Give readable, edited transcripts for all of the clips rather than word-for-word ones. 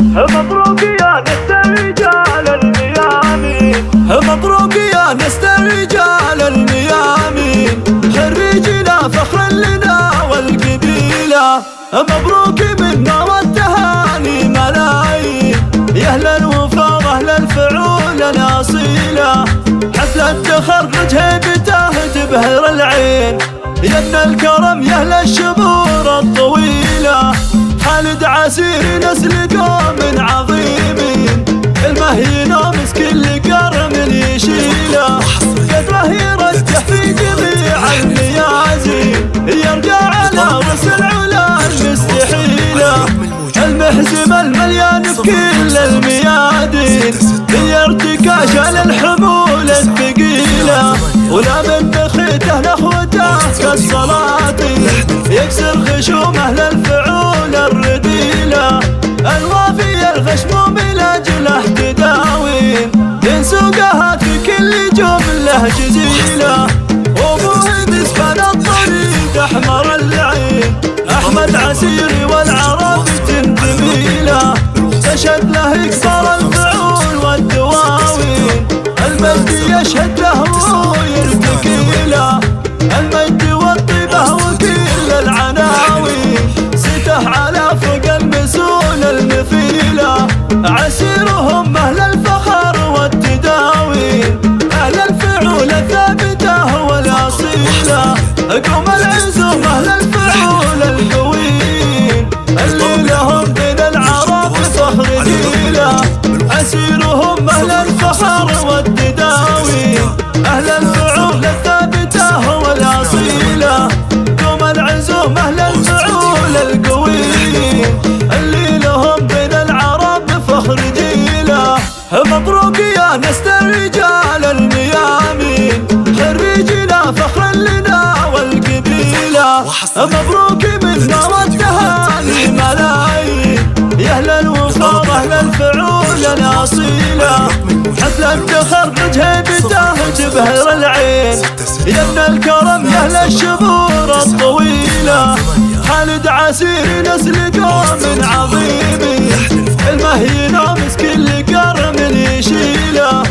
مبروك يا نسل رجال الميامين، مبروك يا نسل رجال الميامين، خريجنا فخر لنا والقبيلة. مبروك منا والتهاني ملايين، يا أهل الوفا وأهل الفعول الأصيلة. حفلة تخرج هيبته تبهر العين، يا ابن الكرم يا أهل الشبور الطويلة. خالد عسيري نسل قوم عظيمين، المهين ومسك القرم يشيله. قدره يرجح في جميع الميازين، يرجع على رأس العلا المستحيلة. المحزم المليان في كل الميادين، يرتكاش على الحمول الثقيلة. ولا من بخيته نخوته كالسلاطين، يكسر خشوم أهل الفعول الرديلة. الوافي الغشموم لأجله تداوين، ينسوقها في كل جملة جزيلة. وابوه بسبل الطريق أحمر العين، أحمد عسيري والعرب تنتمي له. تشهد له إكبر الفعول والدواوين، المجد يشهد له ويرتقي له. المجد والطيبة وكل العناوين، سته على فوق المسؤول المثيلة. عسيرهم أهل الفخر والتداوين، أهل الفعول الثابتة والأصيلة. قوم العزوم أهل الفعول القويين، اللي لهم بين العرب فخر جيلة. عسيرهم أهل الفخر والتداوين، أهل الفعول الثابتة والأصيلة. قوم العزوم أهل الفعول القويين، اللي لهم بين العرب فخر جيلة. مبروك يا نسل رجال الميامين، خريجنا فخر لنا والقبيلة. مبروك منا والتهاني ملايين، يا أهل الوفا وأهل الفعول الأصيلة. حفلة تخرج هيبته تبهر العين، يا ابن الكرم يا أهل الشبور الطويلة. خالد عسيري نسل قوم عظيمين، المهين ومسك القرم يشيله.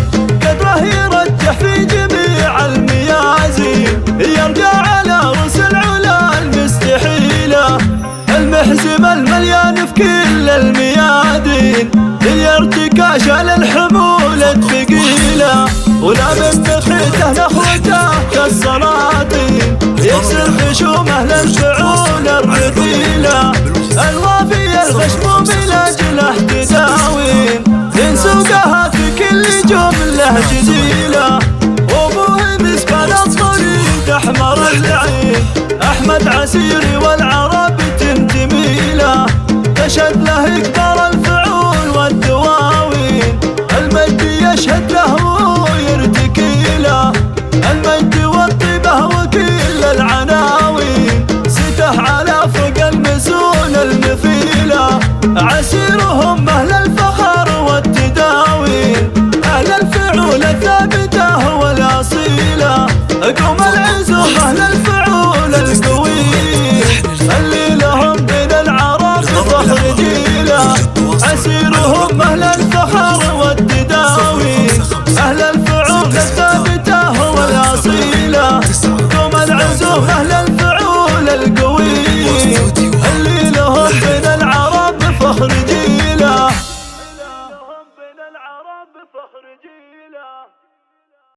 قدره يرجح في جميع الميازين، يرجع على رأس العلا المستحيلة. المحزم المليان في كل الميادين، يرتكاش على الحمول الثقيلة. ولا من بخيته نخوته كالسلاطين، يكسر خشوم أهل الفعول الرذيلة. الوافي الغشموم لأجله تداوين، ينسوقها في كل جملة جزيلة. وابوه بسبل الطريق أحمر العين، أحمد عسيري والعرب تنتمي له. تشهد له إكبر الفعول والدواوين، المجد يشهد له ويرتقي له. المجد والطيبة وكل العناوين، سته على فوق المسؤول المثيلة. عسيرهم أهل الفخر والتداوين، أهل الفعول الثابتة والأصيلة. قوم العزوم أهل الفعول القويين، اللي لهم بين العرب فخر جيلة. عسيرهم أهل الفخر والتداوين، أهل الفعول الثابتة والأصيلة. قوم العزوم أهل الفعول القويين، اللي لهم بين العرب فخر جيلة.